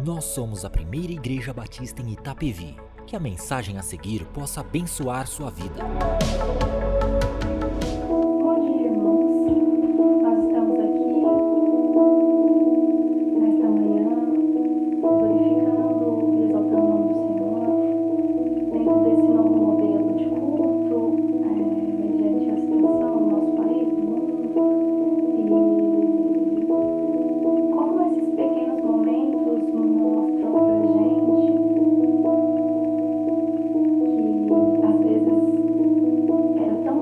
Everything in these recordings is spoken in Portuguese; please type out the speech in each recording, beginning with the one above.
Nós somos a primeira igreja batista em Itapevi. Que a mensagem a seguir possa abençoar sua vida. Bom dia, irmãos. Nós estamos aqui nesta manhã, glorificando e exaltando o nome do Senhor, dentro desse novo modelo de culto, mediante a situação do nosso país, do mundo, e como esses pequenos momentos mostram pra gente que às vezes era tão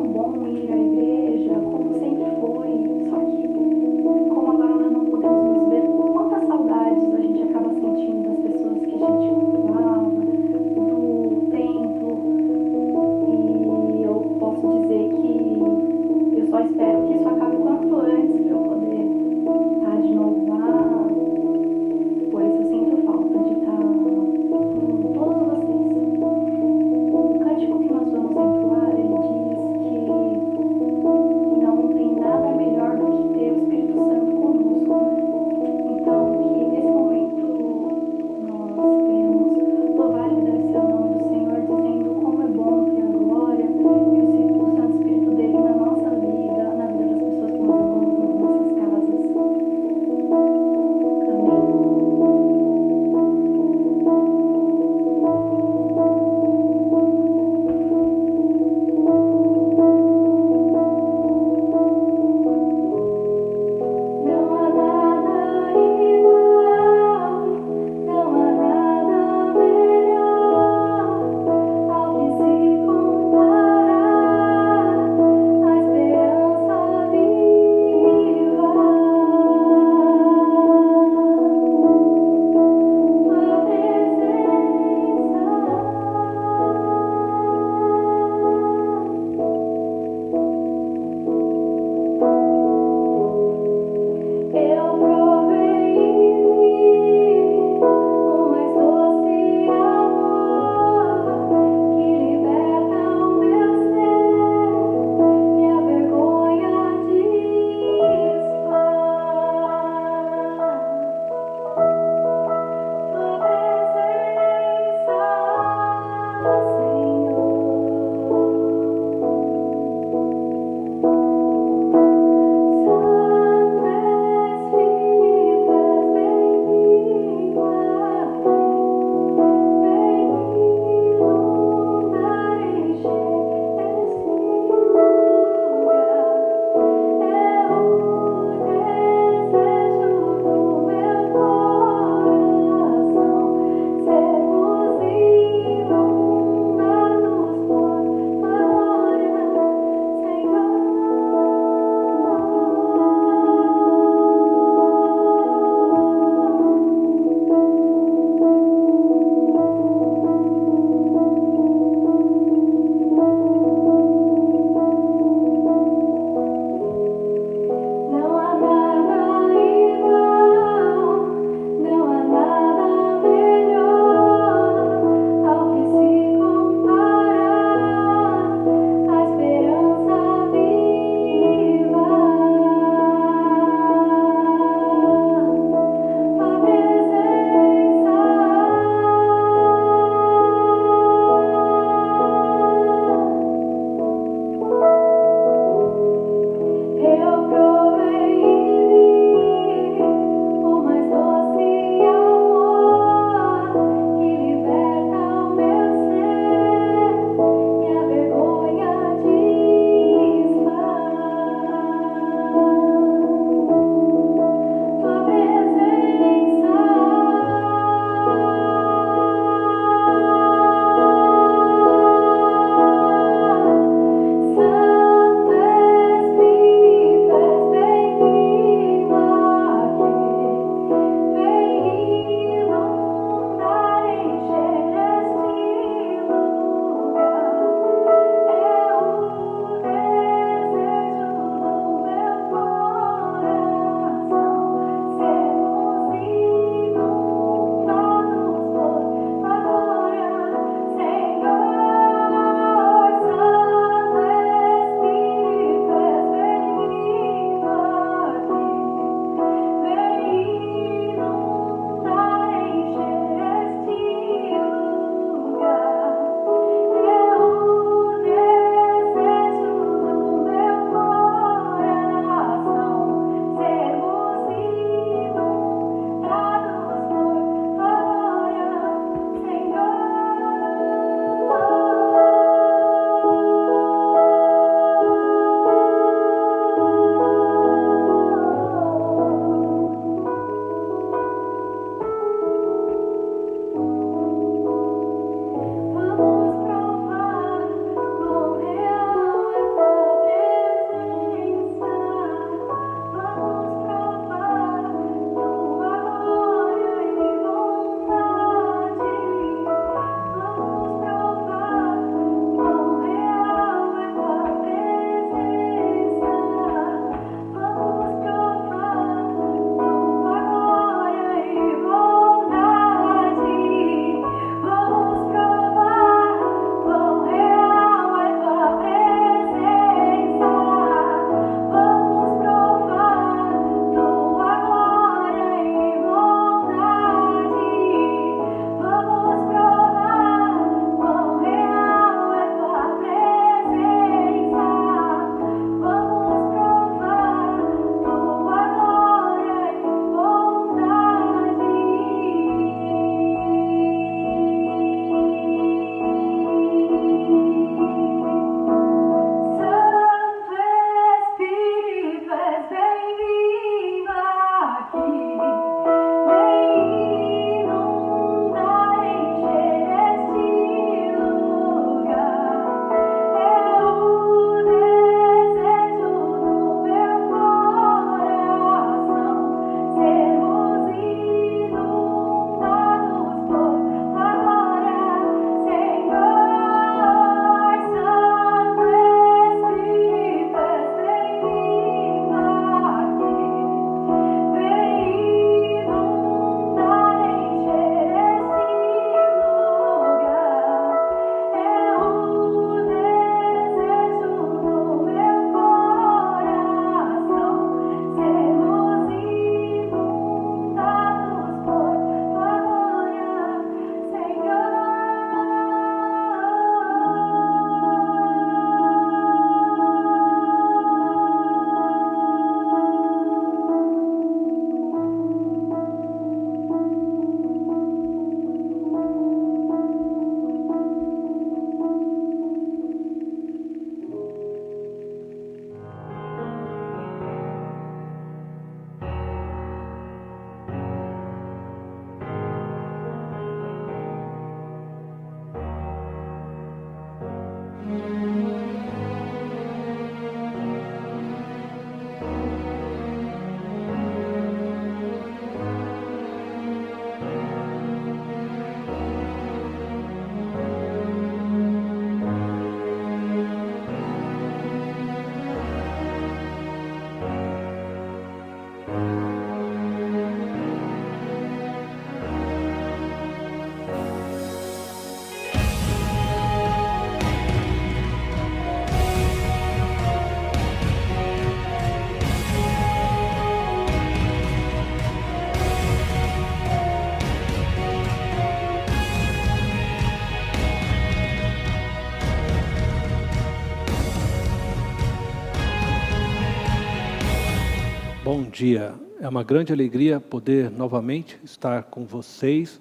Bom dia, é uma grande alegria poder novamente estar com vocês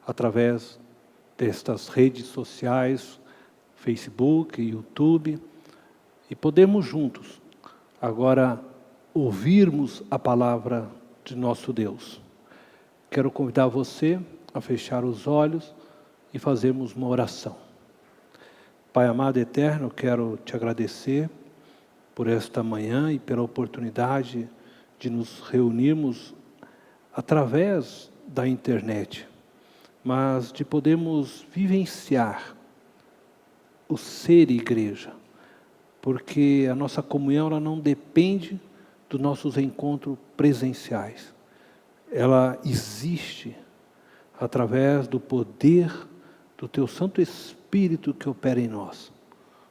através destas redes sociais, Facebook, YouTube, e podermos juntos agora ouvirmos a palavra de nosso Deus. Quero convidar você a fechar os olhos e fazermos uma oração. Pai amado e eterno, quero te agradecer por esta manhã e pela oportunidade de nos reunirmos através da internet, mas de podermos vivenciar o ser igreja, porque a nossa comunhão ela não depende dos nossos encontros presenciais. Ela existe através do poder do Teu Santo Espírito que opera em nós.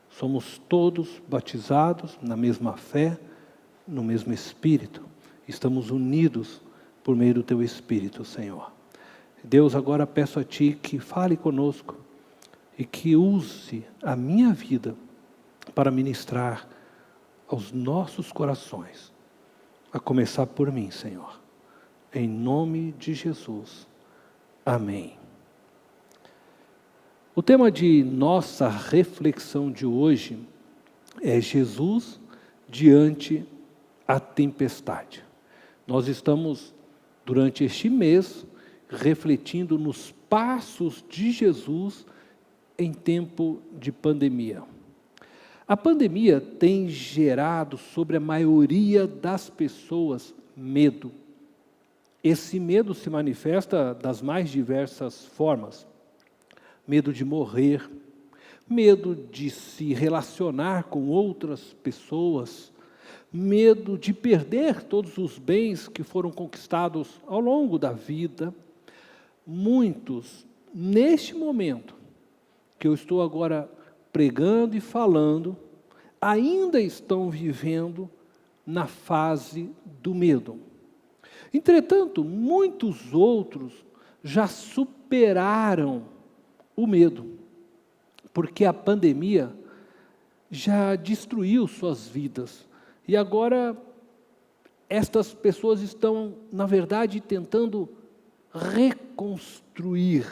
Somos todos batizados na mesma fé, no mesmo Espírito. Estamos unidos por meio do Teu Espírito, Senhor. Deus, agora peço a Ti que fale conosco e que use a minha vida para ministrar aos nossos corações, a começar por mim, Senhor. Em nome de Jesus. Amém. O tema de nossa reflexão de hoje é Jesus diante a tempestade. Nós estamos, durante este mês, refletindo nos passos de Jesus em tempo de pandemia. A pandemia tem gerado sobre a maioria das pessoas medo. Esse medo se manifesta das mais diversas formas. Medo de morrer, medo de se relacionar com outras pessoas, medo de perder todos os bens que foram conquistados ao longo da vida. Muitos, neste momento que eu estou agora pregando e falando, ainda estão vivendo na fase do medo. Entretanto, muitos outros já superaram o medo, porque a pandemia já destruiu suas vidas. E agora, estas pessoas estão, na verdade, tentando reconstruir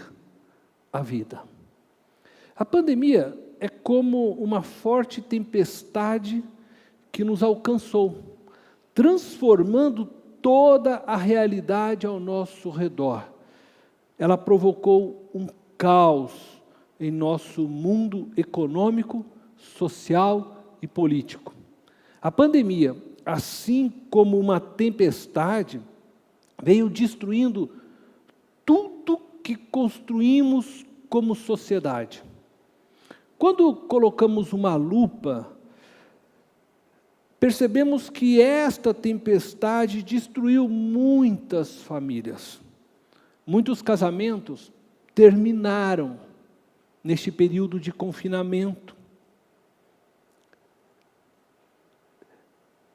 a vida. A pandemia é como uma forte tempestade que nos alcançou, transformando toda a realidade ao nosso redor. Ela provocou um caos em nosso mundo econômico, social e político. A pandemia, assim como uma tempestade, veio destruindo tudo que construímos como sociedade. Quando colocamos uma lupa, percebemos que esta tempestade destruiu muitas famílias. Muitos casamentos terminaram neste período de confinamento.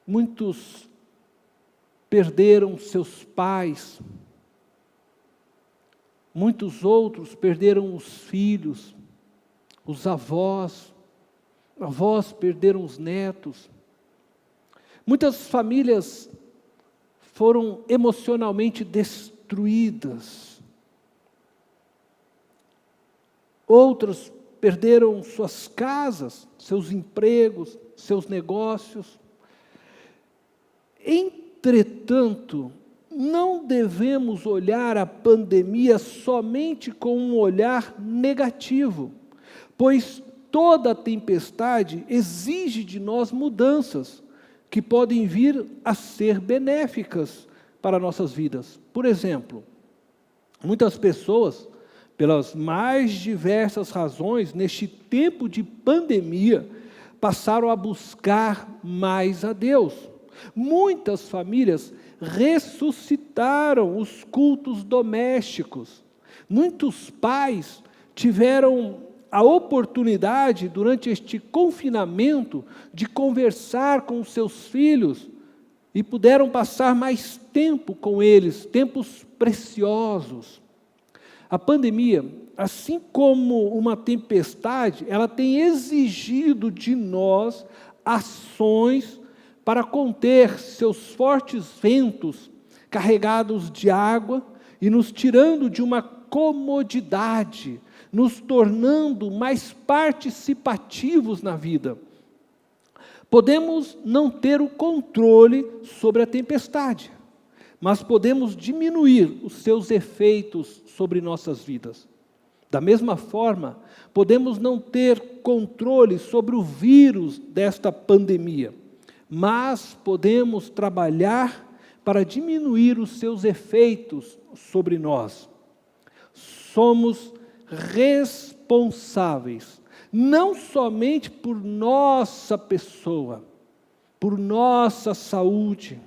Muitos perderam seus pais. Muitos outros perderam os filhos, os avós perderam os netos. Muitas famílias foram emocionalmente destruídas. Outras perderam suas casas, seus empregos, seus negócios. Entretanto, não devemos olhar a pandemia somente com um olhar negativo, pois toda tempestade exige de nós mudanças que podem vir a ser benéficas para nossas vidas. Por exemplo, muitas pessoas, pelas mais diversas razões, neste tempo de pandemia, passaram a buscar mais a Deus. Muitas famílias ressuscitaram os cultos domésticos. Muitos pais tiveram a oportunidade, durante este confinamento, de conversar com os seus filhos e puderam passar mais tempo com eles, tempos preciosos. A pandemia, assim como uma tempestade, ela tem exigido de nós ações para conter seus fortes ventos carregados de água e nos tirando de uma comodidade, nos tornando mais participativos na vida. Podemos não ter o controle sobre a tempestade, mas podemos diminuir os seus efeitos sobre nossas vidas. Da mesma forma, podemos não ter controle sobre o vírus desta pandemia, mas podemos trabalhar para diminuir os seus efeitos sobre nós. Somos responsáveis, não somente por nossa pessoa, por nossa saúde,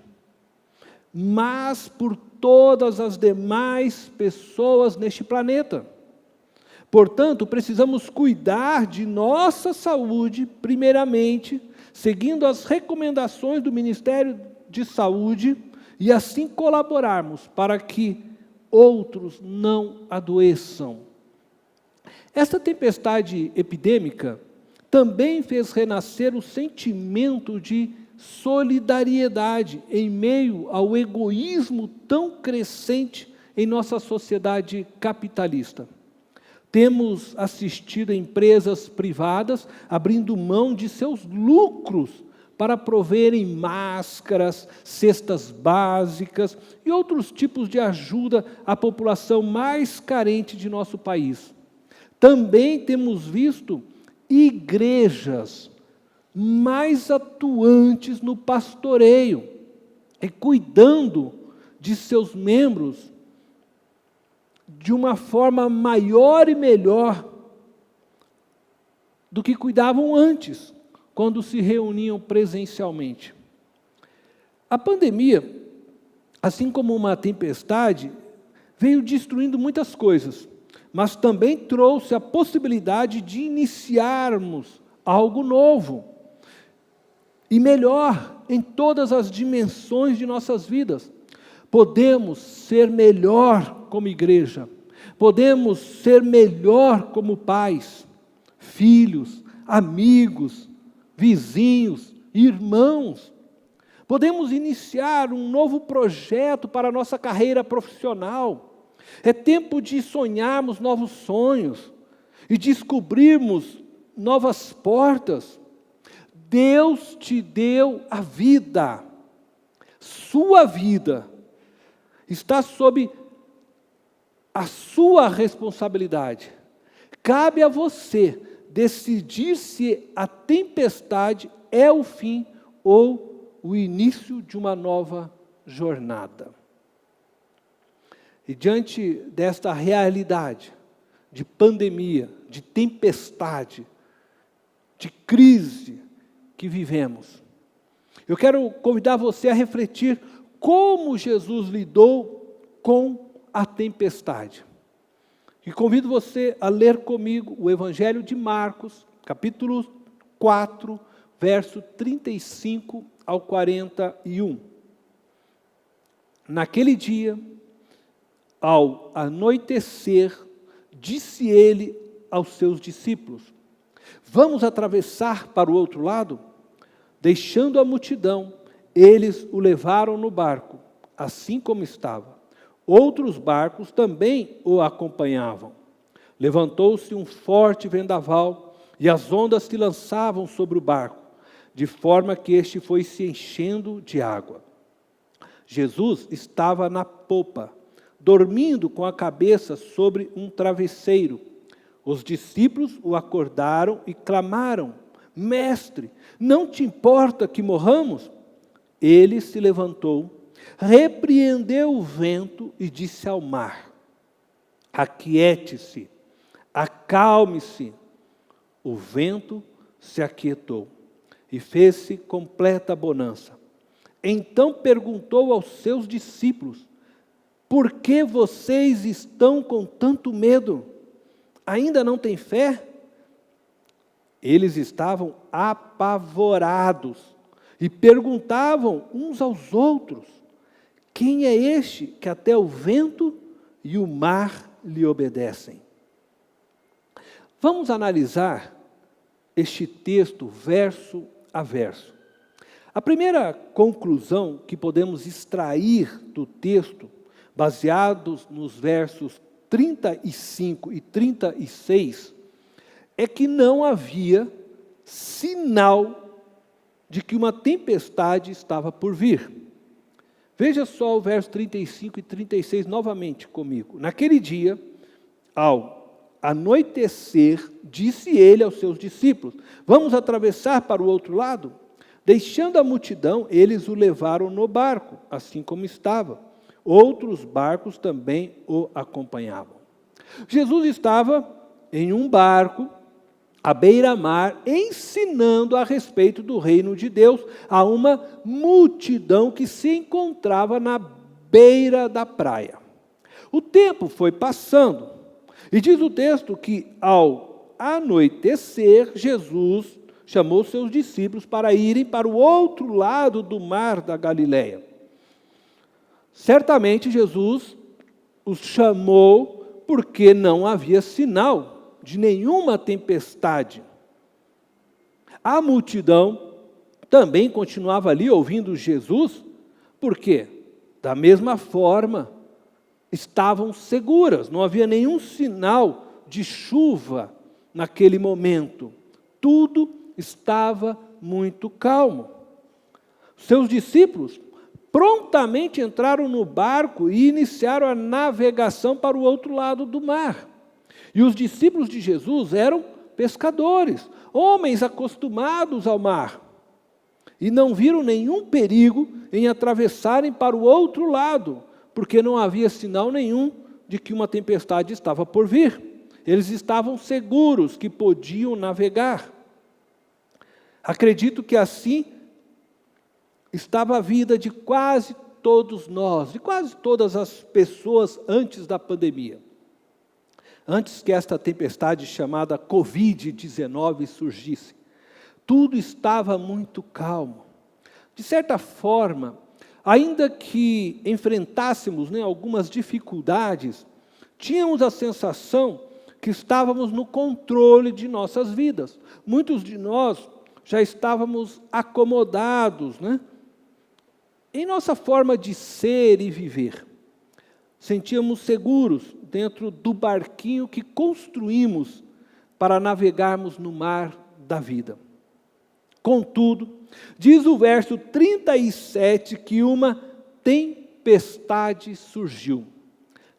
mas por todas as demais pessoas neste planeta. Portanto, precisamos cuidar de nossa saúde, primeiramente, seguindo as recomendações do Ministério de Saúde, e assim colaborarmos para que outros não adoeçam. Esta tempestade epidêmica também fez renascer o sentimento de solidariedade em meio ao egoísmo tão crescente em nossa sociedade capitalista. Temos assistido a empresas privadas abrindo mão de seus lucros para proverem máscaras, cestas básicas e outros tipos de ajuda à população mais carente de nosso país. Também temos visto igrejas mais atuantes no pastoreio e cuidando de seus membros de uma forma maior e melhor do que cuidavam antes, quando se reuniam presencialmente. A pandemia, assim como uma tempestade, veio destruindo muitas coisas, mas também trouxe a possibilidade de iniciarmos algo novo e melhor em todas as dimensões de nossas vidas. Podemos ser melhor como igreja, podemos ser melhor como pais, filhos, amigos, vizinhos, irmãos. Podemos iniciar um novo projeto para a nossa carreira profissional. É tempo de sonharmos novos sonhos e descobrirmos novas portas. Deus te deu a vida. Sua vida está sob a sua responsabilidade. Cabe a você decidir se a tempestade é o fim ou o início de uma nova jornada. E diante desta realidade de pandemia, de tempestade, de crise que vivemos, eu quero convidar você a refletir como Jesus lidou com a tempestade. E convido você a ler comigo o Evangelho de Marcos, capítulo 4, verso 35 ao 41. Naquele dia, ao anoitecer, disse ele aos seus discípulos: vamos atravessar para o outro lado? Deixando a multidão, eles o levaram no barco, assim como estava. Outros barcos também o acompanhavam. Levantou-se um forte vendaval e as ondas se lançavam sobre o barco, de forma que este foi se enchendo de água. Jesus estava na popa, dormindo com a cabeça sobre um travesseiro. Os discípulos o acordaram e clamaram: Mestre, não te importa que morramos? Ele se levantou, repreendeu o vento e disse ao mar: aquiete-se, acalme-se. O vento se aquietou e fez-se completa bonança. Então perguntou aos seus discípulos: por que vocês estão com tanto medo? Ainda não têm fé? Eles estavam apavorados e perguntavam uns aos outros: quem é este que até o vento e o mar lhe obedecem? Vamos analisar este texto verso a verso. A primeira conclusão que podemos extrair do texto, baseados nos versos 35 e 36, é que não havia sinal de que uma tempestade estava por vir. Veja só o verso 35 e 36 novamente comigo. Naquele dia, ao anoitecer, disse ele aos seus discípulos: vamos atravessar para o outro lado? Deixando a multidão, eles o levaram no barco, assim como estava. Outros barcos também o acompanhavam. Jesus estava em um barco, à beira-mar, ensinando a respeito do reino de Deus a uma multidão que se encontrava na beira da praia. O tempo foi passando, e diz o texto que, ao anoitecer, Jesus chamou seus discípulos para irem para o outro lado do mar da Galileia. Certamente Jesus os chamou porque não havia sinal de nenhuma tempestade. A multidão também continuava ali ouvindo Jesus, porque, da mesma forma, estavam seguras, não havia nenhum sinal de chuva naquele momento. Tudo estava muito calmo. Seus discípulos prontamente entraram no barco e iniciaram a navegação para o outro lado do mar. E os discípulos de Jesus eram pescadores, homens acostumados ao mar, e não viram nenhum perigo em atravessarem para o outro lado, porque não havia sinal nenhum de que uma tempestade estava por vir. Eles estavam seguros que podiam navegar. Acredito que assim estava a vida de quase todos nós, de quase todas as pessoas antes da pandemia. Antes que esta tempestade chamada Covid-19 surgisse, tudo estava muito calmo. De certa forma, ainda que enfrentássemos algumas dificuldades, tínhamos a sensação que estávamos no controle de nossas vidas. Muitos de nós já estávamos acomodados, em nossa forma de ser e viver. Sentíamos seguros dentro do barquinho que construímos para navegarmos no mar da vida. Contudo, diz o verso 37 que uma tempestade tempestade surgiu.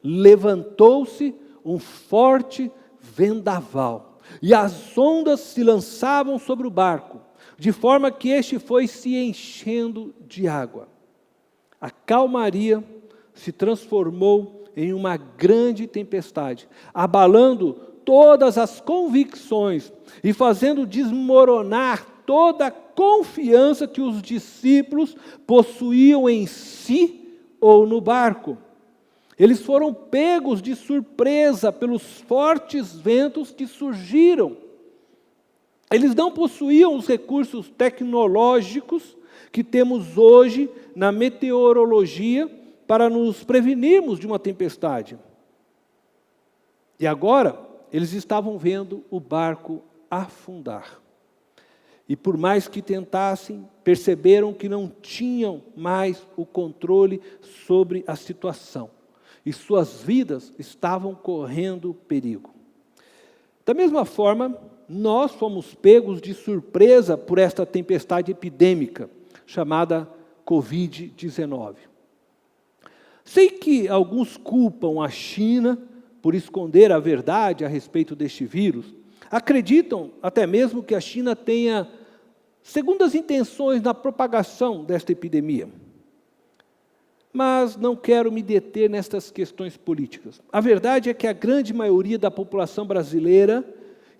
Levantou-se um forte vendaval, e as ondas se lançavam sobre o barco, de forma que este foi se enchendo de água. A calmaria se transformou em uma grande tempestade, abalando todas as convicções e fazendo desmoronar toda a confiança que os discípulos possuíam em si ou no barco. Eles foram pegos de surpresa pelos fortes ventos que surgiram. Eles não possuíam os recursos tecnológicos que temos hoje na meteorologia para nos prevenirmos de uma tempestade. E agora, eles estavam vendo o barco afundar. E por mais que tentassem, perceberam que não tinham mais o controle sobre a situação. E suas vidas estavam correndo perigo. Da mesma forma, nós fomos pegos de surpresa por esta tempestade epidêmica, chamada Covid-19. Sei que alguns culpam a China por esconder a verdade a respeito deste vírus. Acreditam até mesmo que a China tenha segundas intenções na propagação desta epidemia. Mas não quero me deter nestas questões políticas. A verdade é que a grande maioria da população brasileira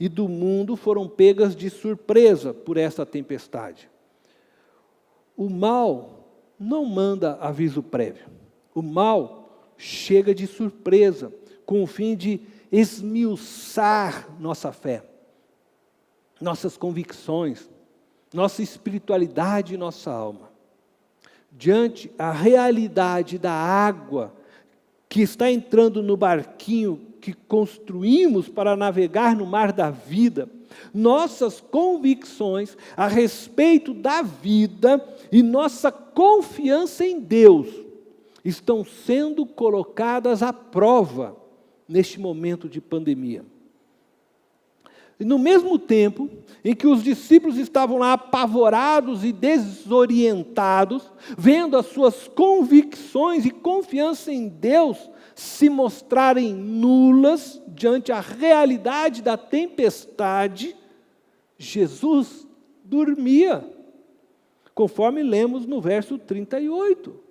e do mundo foram pegas de surpresa por esta tempestade. O mal não manda aviso prévio. O mal chega de surpresa, com o fim de esmiuçar nossa fé, nossas convicções, nossa espiritualidade e nossa alma. Diante a realidade da água que está entrando no barquinho que construímos para navegar no mar da vida, nossas convicções a respeito da vida e nossa confiança em Deus estão sendo colocadas à prova neste momento de pandemia. E no mesmo tempo em que os discípulos estavam lá apavorados e desorientados, vendo as suas convicções e confiança em Deus se mostrarem nulas diante a realidade da tempestade, Jesus dormia, conforme lemos no verso 38.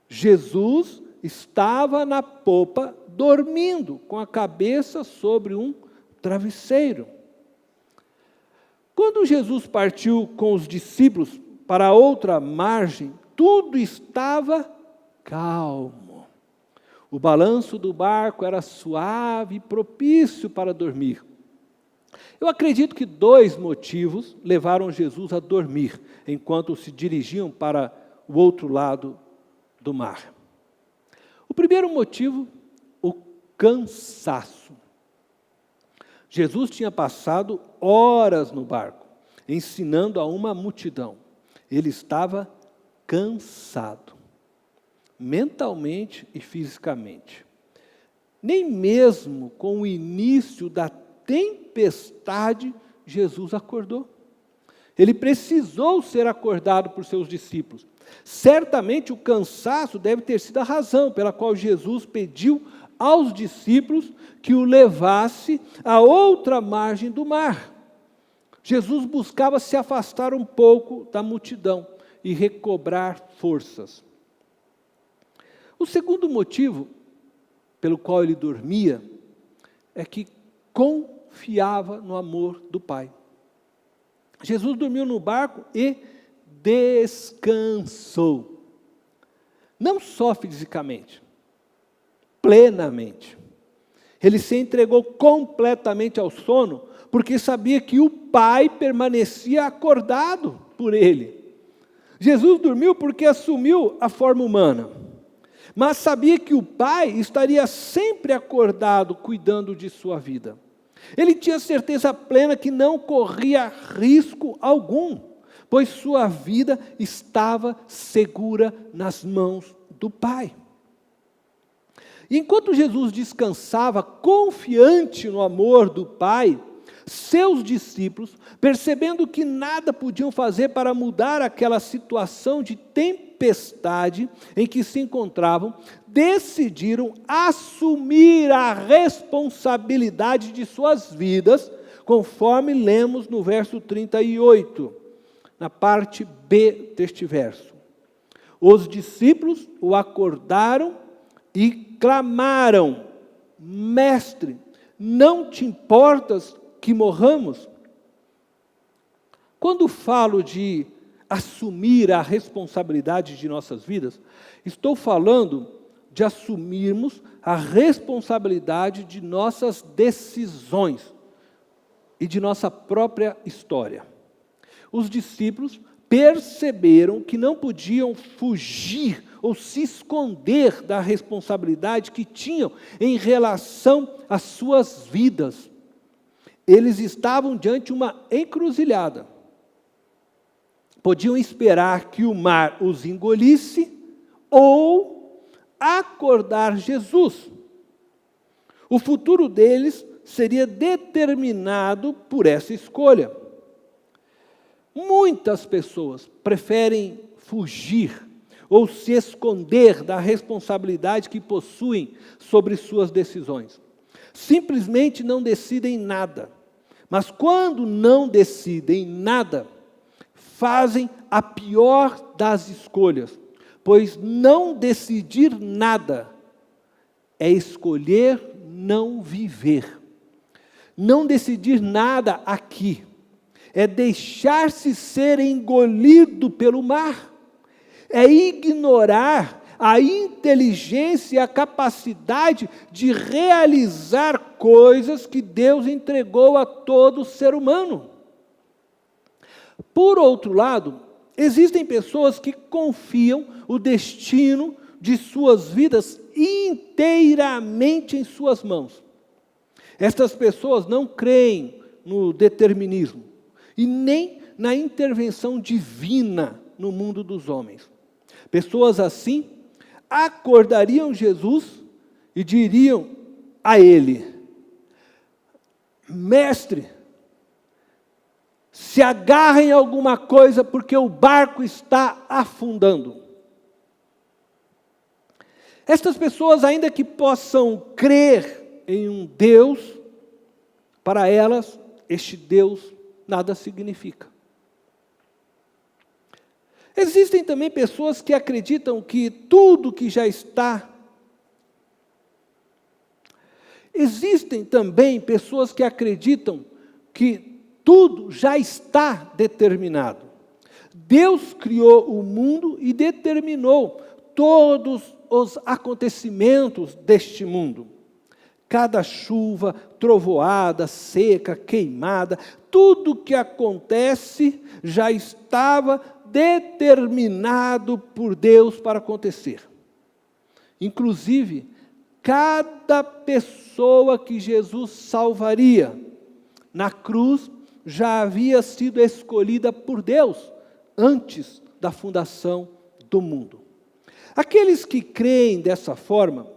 Jesus estava na popa dormindo, com a cabeça sobre um travesseiro. Quando Jesus partiu com os discípulos para outra margem, tudo estava calmo. O balanço do barco era suave e propício para dormir. Eu acredito que 2 motivos levaram Jesus a dormir, enquanto se dirigiam para o outro lado do mar. O primeiro motivo, o cansaço. Jesus tinha passado horas no barco, ensinando a uma multidão. Ele estava cansado, mentalmente e fisicamente. Nem mesmo com o início da tempestade, Jesus acordou. Ele precisou ser acordado por seus discípulos. Certamente o cansaço deve ter sido a razão pela qual Jesus pediu aos discípulos que o levasse a outra margem do mar. Jesus buscava se afastar um pouco da multidão e recobrar forças. O segundo motivo pelo qual ele dormia é que confiava no amor do Pai. Jesus dormiu no barco e descansou. Não só fisicamente, plenamente. Ele se entregou completamente ao sono, porque sabia que o Pai permanecia acordado por ele. Jesus dormiu porque assumiu a forma humana, mas sabia que o Pai estaria sempre acordado, cuidando de sua vida. Ele tinha certeza plena que não corria risco algum, pois sua vida estava segura nas mãos do Pai. E enquanto Jesus descansava, confiante no amor do Pai, seus discípulos, percebendo que nada podiam fazer para mudar aquela situação de tempestade, tempestade em que se encontravam, decidiram assumir a responsabilidade de suas vidas, conforme lemos no verso 38, na parte B deste verso. Os discípulos o acordaram e clamaram: Mestre, não te importas que morramos? Quando falo de assumir a responsabilidade de nossas vidas, estou falando de assumirmos a responsabilidade de nossas decisões e de nossa própria história. Os discípulos perceberam que não podiam fugir ou se esconder da responsabilidade que tinham em relação às suas vidas. Eles estavam diante de uma encruzilhada. Podiam esperar que o mar os engolisse ou acordar Jesus. O futuro deles seria determinado por essa escolha. Muitas pessoas preferem fugir ou se esconder da responsabilidade que possuem sobre suas decisões. Simplesmente não decidem nada. Mas quando não decidem nada, fazem a pior das escolhas, pois não decidir nada é escolher não viver. Não decidir nada aqui é deixar-se ser engolido pelo mar, é ignorar a inteligência e a capacidade de realizar coisas que Deus entregou a todo ser humano. Por outro lado, existem pessoas que confiam o destino de suas vidas inteiramente em suas mãos. Estas pessoas não creem no determinismo e nem na intervenção divina no mundo dos homens. Pessoas assim acordariam Jesus e diriam a ele: Mestre, se agarra em alguma coisa porque o barco está afundando. Estas pessoas, ainda que possam crer em um Deus, para elas, este Deus nada significa. Existem também pessoas que acreditam que tudo que já está. Existem também pessoas que acreditam que tudo já está determinado. Deus criou o mundo e determinou todos os acontecimentos deste mundo. Cada chuva, trovoada, seca, queimada, tudo que acontece já estava determinado por Deus para acontecer. Inclusive, cada pessoa que Jesus salvaria na cruz já havia sido escolhida por Deus antes da fundação do mundo. Aqueles que creem dessa forma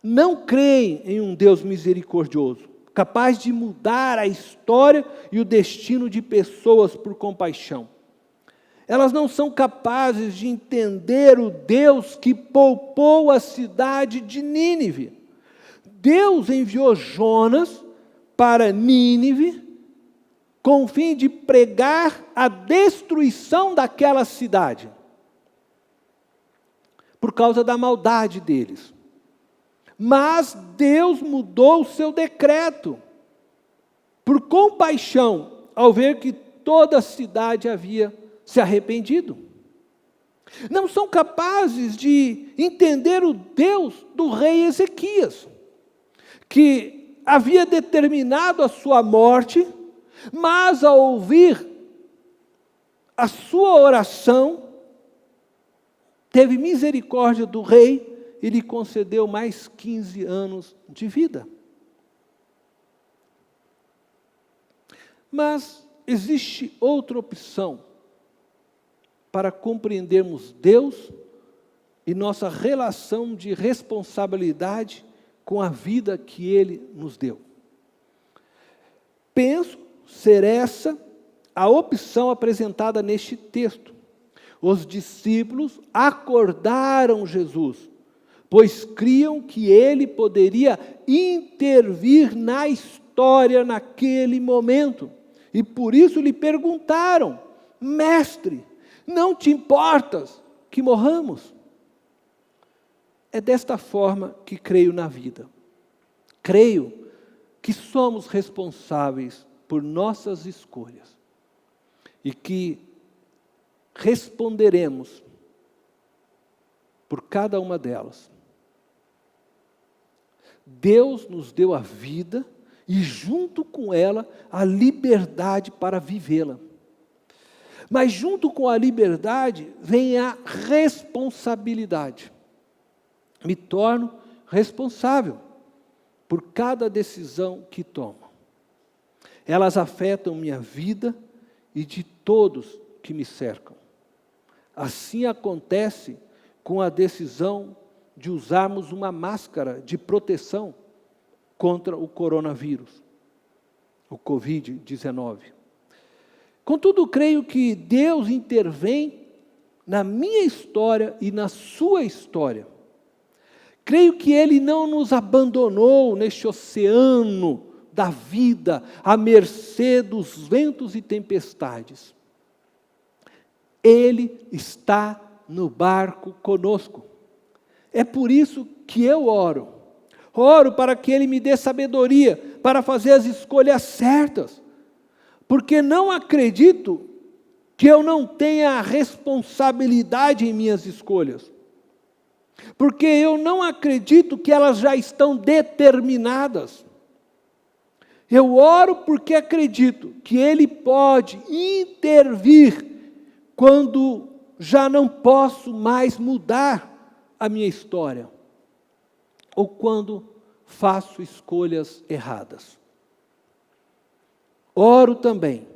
não creem em um Deus misericordioso, capaz de mudar a história e o destino de pessoas por compaixão. Elas não são capazes de entender o Deus que poupou a cidade de Nínive. Deus enviou Jonas para Nínive com o fim de pregar a destruição daquela cidade, por causa da maldade deles. Mas Deus mudou o seu decreto, por compaixão, ao ver que toda a cidade havia se arrependido. Não são capazes de entender o Deus do rei Ezequias, que havia determinado a sua morte, mas ao ouvir a sua oração, teve misericórdia do rei e lhe concedeu mais 15 anos de vida. Mas existe outra opção para compreendermos Deus e nossa relação de responsabilidade com a vida que Ele nos deu. Penso ser essa a opção apresentada neste texto. os discípulos acordaram Jesus, pois criam que ele poderia intervir na história naquele momento. E por isso lhe perguntaram: Mestre, não te importas que morramos? É desta forma que creio na vida. Creio que somos responsáveis por nossas escolhas e que responderemos por cada uma delas. Deus nos deu a vida e junto com ela a liberdade para vivê-la. Mas junto com a liberdade vem a responsabilidade. Me torno responsável por cada decisão que tomo. Elas afetam minha vida e de todos que me cercam. Assim acontece com a decisão de usarmos uma máscara de proteção contra o coronavírus, o Covid-19. Contudo, creio que Deus intervém na minha história e na sua história. Creio que Ele não nos abandonou neste oceano da vida, à mercê dos ventos e tempestades. Ele está no barco conosco. É por isso que eu oro. Oro para que Ele me dê sabedoria para fazer as escolhas certas. Porque não acredito que eu não tenha responsabilidade em minhas escolhas. Porque eu não acredito que elas já estão determinadas. Eu oro porque acredito que Ele pode intervir quando já não posso mais mudar a minha história, ou quando faço escolhas erradas. Oro também,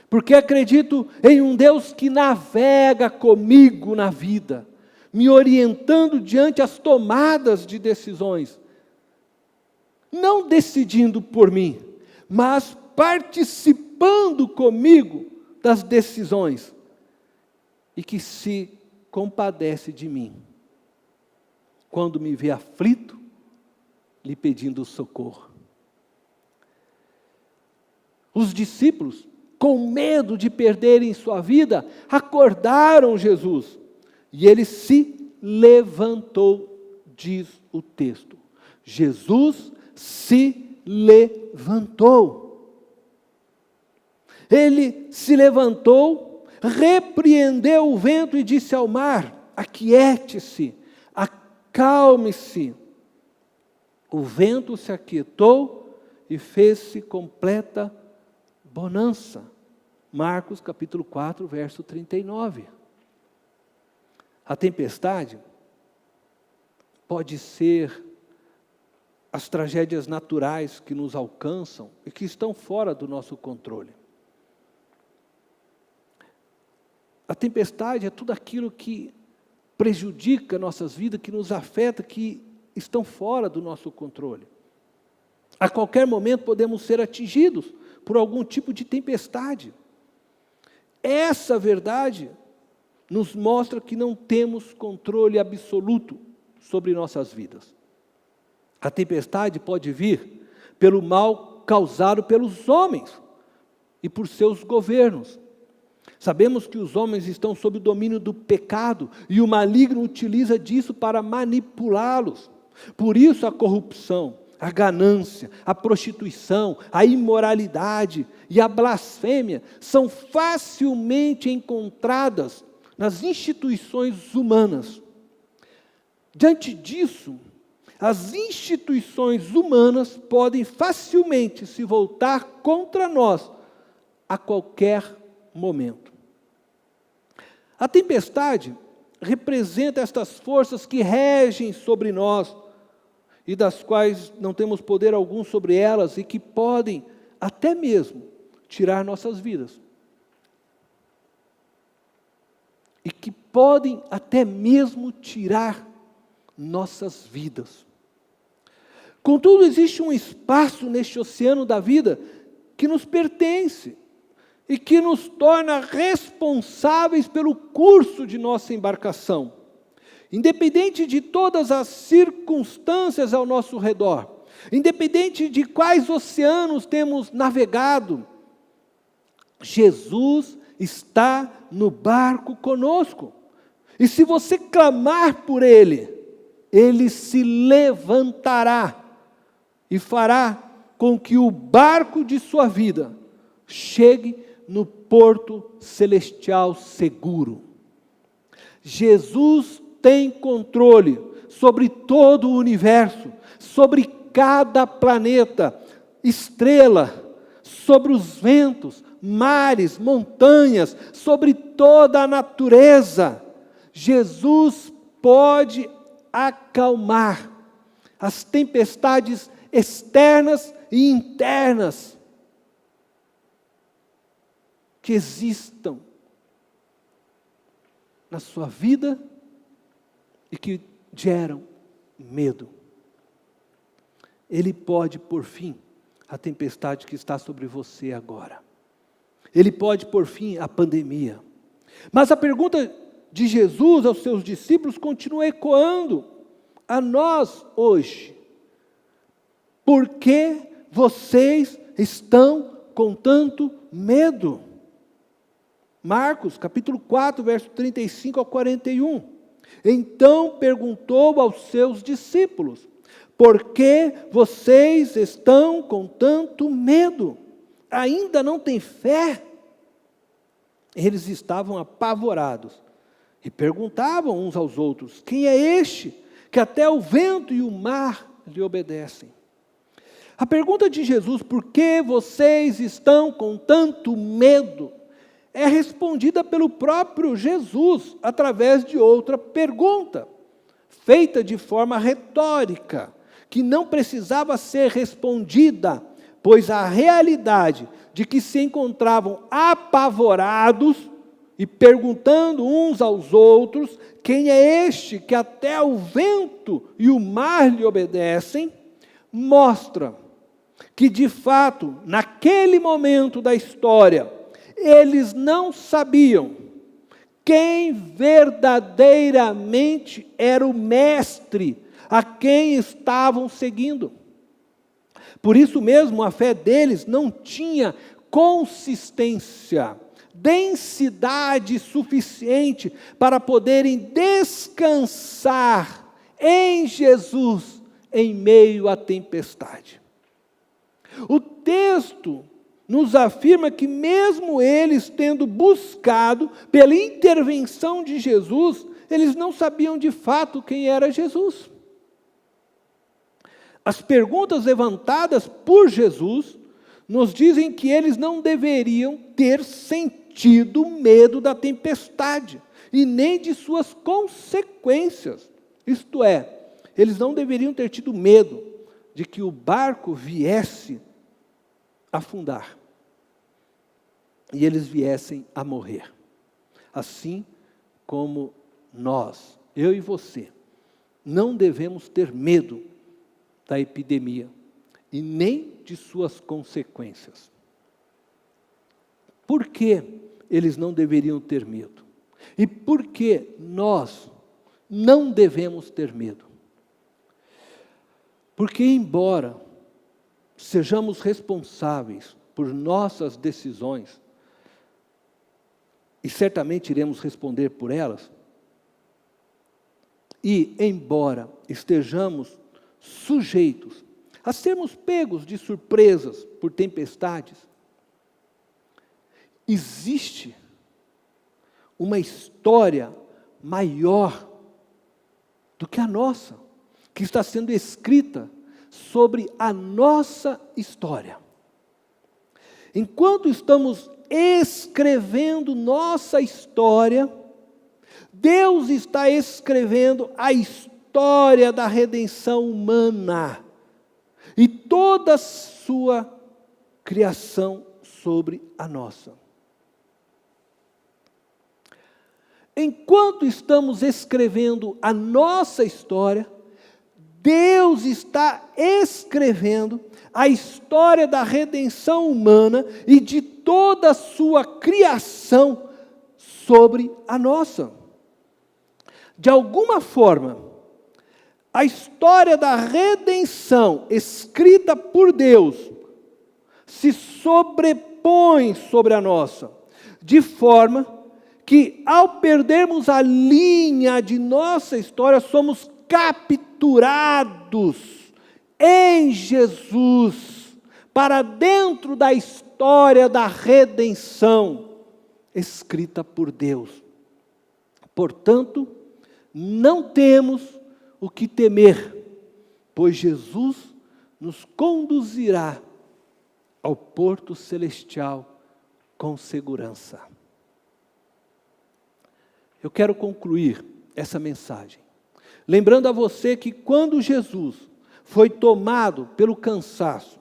porque acredito em um Deus que navega comigo na vida, me orientando diante as tomadas de decisões, não decidindo por mim, mas participando comigo das decisões, e que se compadece de mim, quando me vê aflito, lhe pedindo socorro. Os discípulos, com medo de perderem sua vida, acordaram Jesus, e ele se levantou, diz o texto. Jesus se levantou. Ele se levantou, repreendeu o vento e disse ao mar: aquiete-se, acalme-se. O vento se aquietou e fez-se completa bonança. Marcos capítulo 4, verso 39. A tempestade pode ser as tragédias naturais que nos alcançam e que estão fora do nosso controle. A tempestade é tudo aquilo que prejudica nossas vidas, que nos afeta, que estão fora do nosso controle. A qualquer momento podemos ser atingidos por algum tipo de tempestade. Essa verdade nos mostra que não temos controle absoluto sobre nossas vidas. A tempestade pode vir pelo mal causado pelos homens e por seus governos. Sabemos que os homens estão sob o domínio do pecado e o maligno utiliza disso para manipulá-los. Por isso a corrupção, a ganância, a prostituição, a imoralidade e a blasfêmia são facilmente encontradas nas instituições humanas. Diante disso, as instituições humanas podem facilmente se voltar contra nós a qualquer momento. A tempestade representa estas forças que regem sobre nós e das quais não temos poder algum sobre elas e que podem até mesmo tirar nossas vidas. E que podem até mesmo tirar nossas vidas. Contudo, existe um espaço neste oceano da vida que nos pertence. e que nos torna responsáveis pelo curso de nossa embarcação. Independente de todas as circunstâncias ao nosso redor, independente de quais oceanos temos navegado, Jesus está no barco conosco. E se você clamar por Ele, Ele se levantará e fará com que o barco de sua vida chegue no porto celestial seguro. Jesus tem controle sobre todo o universo, sobre cada planeta, estrela, sobre os ventos, mares, montanhas, sobre toda a natureza. Jesus pode acalmar as tempestades externas e internas que existam na sua vida e que geram medo. Ele pode pôr fim à tempestade que está sobre você agora. Ele pode pôr fim à pandemia. Mas a pergunta de Jesus aos seus discípulos continua ecoando a nós hoje. Por que vocês estão com tanto medo? Marcos, capítulo 4, verso 35 ao 41. Então perguntou aos seus discípulos: por que vocês estão com tanto medo? Ainda não têm fé? Eles estavam apavorados e perguntavam uns aos outros: quem é este que até o vento e o mar lhe obedecem? A pergunta de Jesus, por que vocês estão com tanto medo, é respondida pelo próprio Jesus, através de outra pergunta, feita de forma retórica, que não precisava ser respondida, pois a realidade de que se encontravam apavorados e perguntando uns aos outros, quem é este que até o vento e o mar lhe obedecem, mostra que de fato, naquele momento da história, eles não sabiam quem verdadeiramente era o mestre a quem estavam seguindo. Por isso mesmo, a fé deles não tinha consistência, densidade suficiente para poderem descansar em Jesus em meio à tempestade. O texto nos afirma que mesmo eles tendo buscado pela intervenção de Jesus, eles não sabiam de fato quem era Jesus. As perguntas levantadas por Jesus nos dizem que eles não deveriam ter sentido medo da tempestade e nem de suas consequências. Isto é, eles não deveriam ter tido medo de que o barco viesse afundar e eles viessem a morrer. Assim como nós, eu e você, não devemos ter medo da epidemia e nem de suas consequências. Por que eles não deveriam ter medo? E por que nós não devemos ter medo? Porque, embora sejamos responsáveis por nossas decisões, e certamente iremos responder por elas, e embora estejamos sujeitos a sermos pegos de surpresas por tempestades, existe uma história maior do que a nossa, que está sendo escrita sobre a nossa história. Enquanto estamos escrevendo nossa história, Deus está escrevendo a história da redenção humana e toda a sua criação sobre a nossa. Enquanto estamos escrevendo a nossa história, Deus está escrevendo a história da redenção humana e de toda a sua criação sobre a nossa. De alguma forma, a história da redenção escrita por Deus se sobrepõe sobre a nossa, de forma que, ao perdermos a linha de nossa história, somos capturados em Jesus para dentro da história da redenção escrita por Deus. Portanto, não temos o que temer, pois Jesus nos conduzirá ao porto celestial com segurança. Eu quero concluir essa mensagem, lembrando a você que quando Jesus foi tomado pelo cansaço,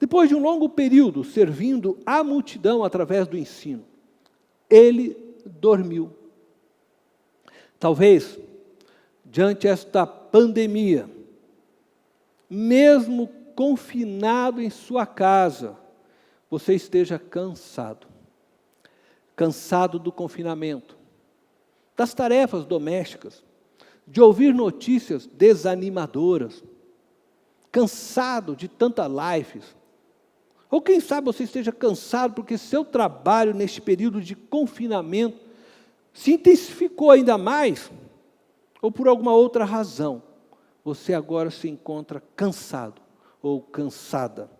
depois de um longo período servindo a multidão através do ensino, ele dormiu. Talvez, diante desta pandemia, mesmo confinado em sua casa, você esteja cansado. Cansado do confinamento, das tarefas domésticas, de ouvir notícias desanimadoras, cansado de tantas lives. Ou quem sabe você esteja cansado porque seu trabalho neste período de confinamento se intensificou ainda mais, ou por alguma outra razão, você agora se encontra cansado ou cansada,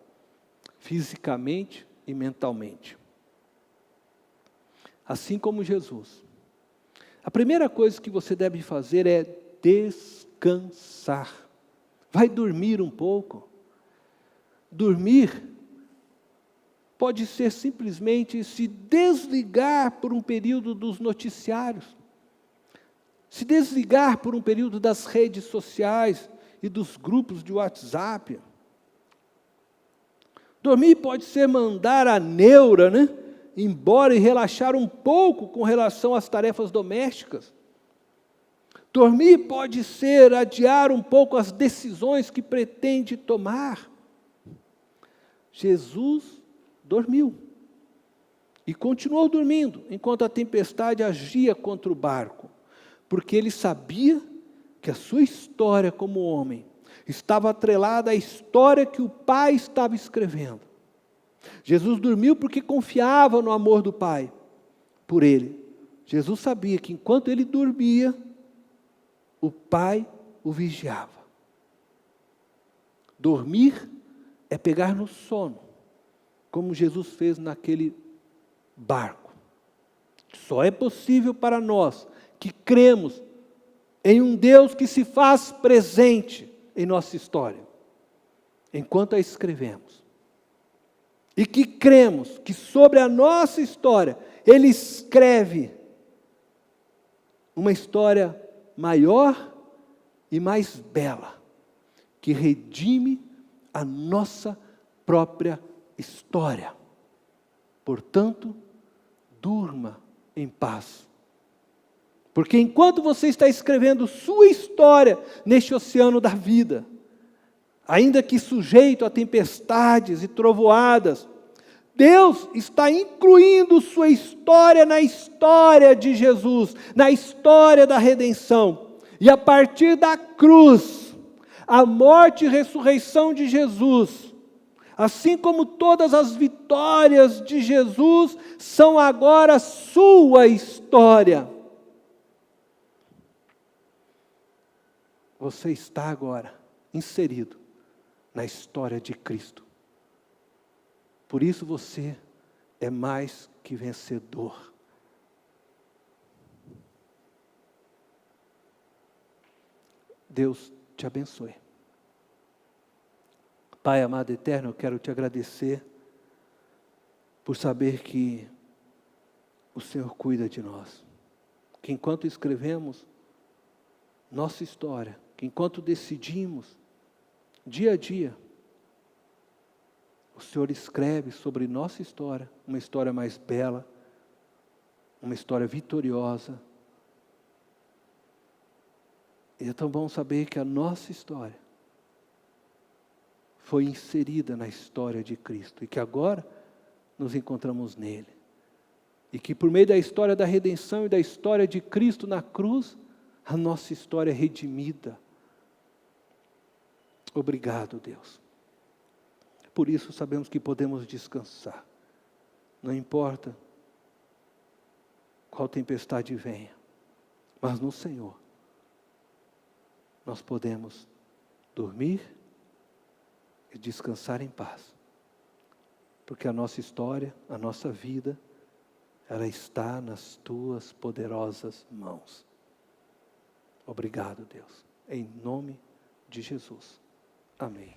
fisicamente e mentalmente. Assim como Jesus, a primeira coisa que você deve fazer é descansar. Vai dormir um pouco. Dormir pode ser simplesmente se desligar por um período dos noticiários, se desligar por um período das redes sociais e dos grupos de WhatsApp. Dormir pode ser mandar a neura, embora e relaxar um pouco com relação às tarefas domésticas. Dormir pode ser adiar um pouco as decisões que pretende tomar. Jesus dormiu e continuou dormindo enquanto a tempestade agia contra o barco, porque ele sabia que a sua história como homem estava atrelada à história que o Pai estava escrevendo. Jesus dormiu porque confiava no amor do Pai por ele. Jesus sabia que enquanto ele dormia, o Pai o vigiava. Dormir é pegar no sono, como Jesus fez naquele barco. Só é possível para nós que cremos em um Deus que se faz presente em nossa história, enquanto a escrevemos. E que cremos que sobre a nossa história, Ele escreve uma história maior e mais bela, que redime a nossa própria história. Portanto, durma em paz. Porque enquanto você está escrevendo sua história neste oceano da vida, ainda que sujeito a tempestades e trovoadas, Deus está incluindo sua história na história de Jesus, na história da redenção. E a partir da cruz, a morte e ressurreição de Jesus, assim como todas as vitórias de Jesus, são agora sua história. Você está agora inserido na história de Cristo. Por isso você é mais que vencedor. Deus te abençoe. Pai amado eterno, eu quero te agradecer por saber que o Senhor cuida de nós. Que enquanto escrevemos nossa história, que enquanto decidimos dia a dia, o Senhor escreve sobre nossa história, uma história mais bela, uma história vitoriosa. E é tão bom saber que a nossa história foi inserida na história de Cristo. E que agora nos encontramos nele. E que por meio da história da redenção e da história de Cristo na cruz, a nossa história é redimida. Obrigado, Deus. Por isso sabemos que podemos descansar. Não importa qual tempestade venha, mas no Senhor nós podemos dormir e descansar em paz. Porque a nossa história, a nossa vida, ela está nas tuas poderosas mãos. Obrigado, Deus. Em nome de Jesus. Amém.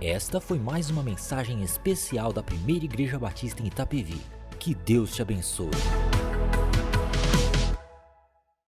Esta foi mais uma mensagem especial da Primeira Igreja Batista em Itapevi. Que Deus te abençoe.